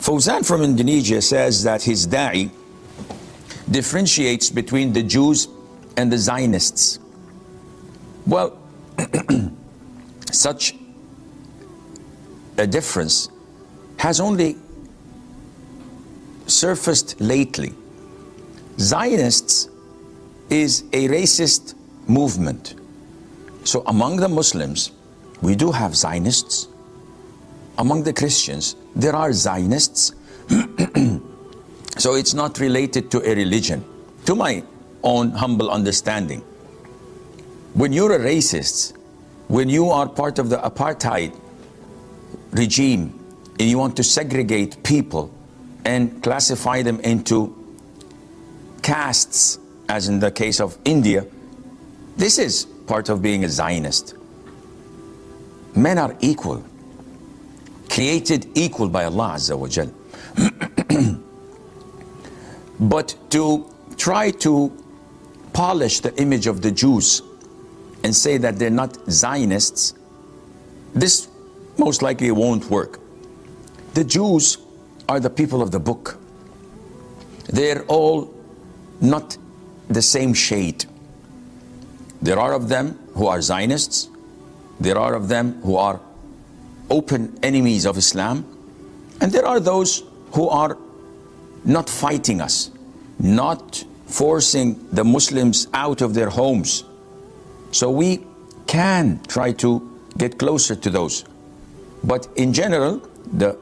Fawzan from Indonesia says that his da'i differentiates between the Jews and the Zionists. Well, such a difference has only surfaced lately. Zionists is a racist movement. So among the Muslims, we do have Zionists. Among the Christians, there are Zionists. So it's not related to a religion, to my own humble understanding. When you're a racist, when you are part of the apartheid regime and you want to segregate people and classify them into castes, as in the case of India, this is part of being a Zionist. Men are equal, created equal by Allah Azza wa Jal. But to try to polish the image of the Jews and say that they're not Zionists, this most likely won't work. The Jews are the people of the book. They're all not the same shade. There are of them who are Zionists. There are of them who are open enemies of Islam. And there are those who are not fighting us, not forcing the Muslims out of their homes. So we can try to get closer to those. But in general, the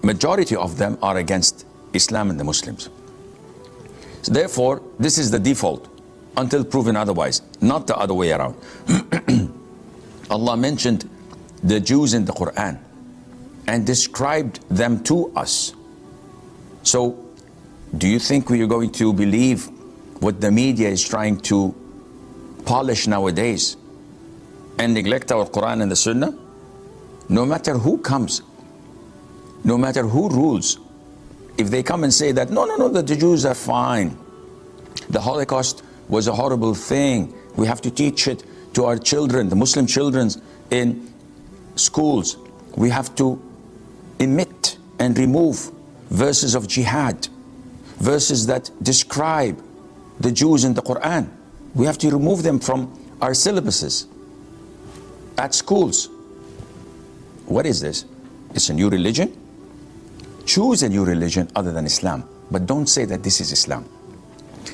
majority of them are against Islam and the Muslims. So therefore, this is the default until proven otherwise, not the other way around. Allah mentioned the Jews in the Qur'an and described them to us. So do you think we are going to believe what the media is trying to polish nowadays and neglect our Qur'an and the Sunnah? No matter who comes, no matter who rules, if they come and say that, no, the Jews are fine, the Holocaust was a horrible thing, we have to teach it to our children, the Muslim children in schools, we have to omit and remove verses of jihad, verses that describe the Jews in the Qur'an. We have to remove them from our syllabuses at schools. What is this? It's a new religion? Choose a new religion other than Islam, but don't say that this is Islam.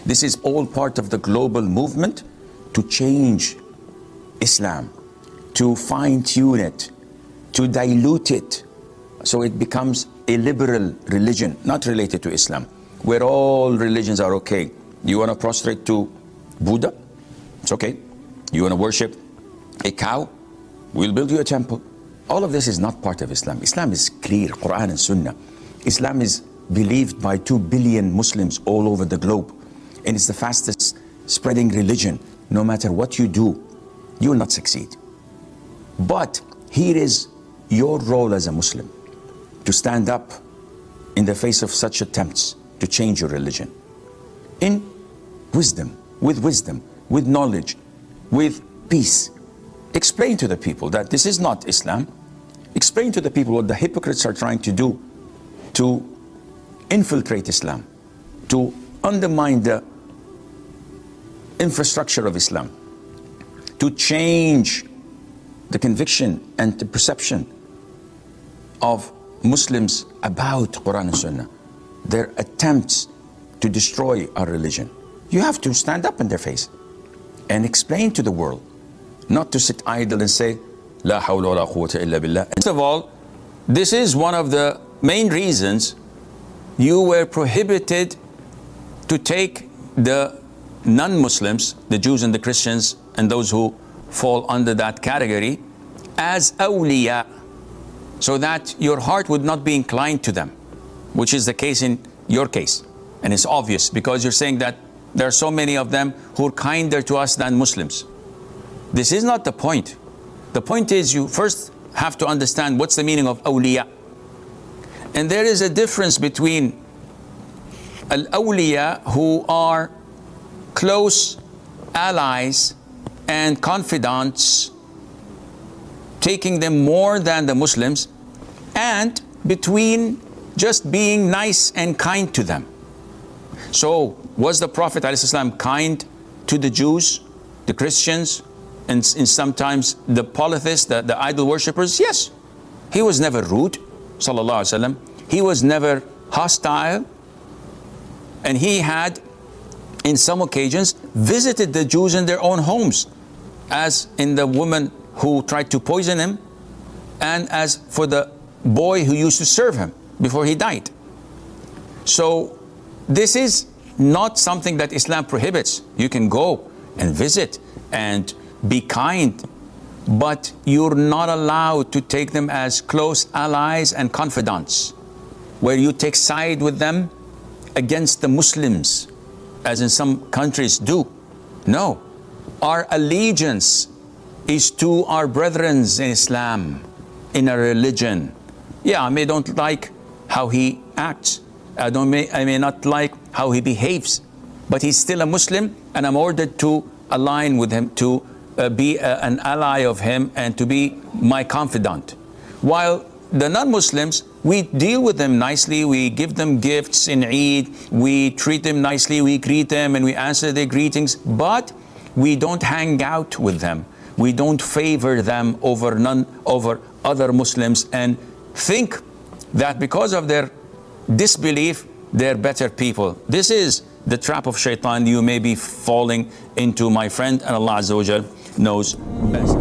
This is all part of the global movement to change Islam, to fine-tune it, to dilute it, so it becomes a liberal religion, not related to Islam, where all religions are okay. You want to prostrate to Buddha? It's okay. You want to worship a cow? We'll build you a temple. All of this is not part of Islam. Islam is clear, Qur'an and Sunnah. Islam is believed by 2 billion Muslims all over the globe. And it's the fastest spreading religion. No matter what you do, you will not succeed. But here is your role as a Muslim, to stand up in the face of such attempts to change your religion. In wisdom, with knowledge, with peace. Explain to the people that this is not Islam. Explain to the people what the hypocrites are trying to do to infiltrate Islam, to undermine the infrastructure of Islam, to change the conviction and the perception of Muslims about Qur'an and Sunnah, their attempts to destroy our religion. You have to stand up in their face and explain to the world, not to sit idle and say, La hawla wa la quwwata illa billah. First of all, this is one of the main reasons you were prohibited to take the non-Muslims, the Jews and the Christians and those who fall under that category, as awliya, so that your heart would not be inclined to them, which is the case in your case. And it's obvious because you're saying that there are so many of them who are kinder to us than Muslims. This is not the point. The point is you first have to understand what's the meaning of awliya. And there is a difference between al-awliya, who are close allies and confidants, taking them more than the Muslims, and between just being nice and kind to them. So was the Prophet ﷺ kind to the Jews, the Christians, and sometimes the polytheists, the idol worshippers? Yes. He was never rude, sallallahu alaihi wasallam. He was never hostile. And he had, in some occasions, visited the Jews in their own homes, as in the woman who tried to poison him, and as for the boy who used to serve him before he died. So this is not something that Islam prohibits. You can go and visit and be kind, but you're not allowed to take them as close allies and confidants, where you take side with them against the Muslims, as in some countries do. No, our allegiance is to our brethren in Islam, in a religion. Yeah, I may don't like how he acts. I may not like how he behaves, but he's still a Muslim, and I'm ordered to align with him, to be an ally of him, and to be my confidant. While the non-Muslims, we deal with them nicely, we give them gifts in Eid, we treat them nicely, we greet them and we answer their greetings, but we don't hang out with them. We don't favor them over other Muslims and think that because of their disbelief, they're better people. This is the trap of shaitan you may be falling into, my friend, and Allah Azza wa Jal knows best.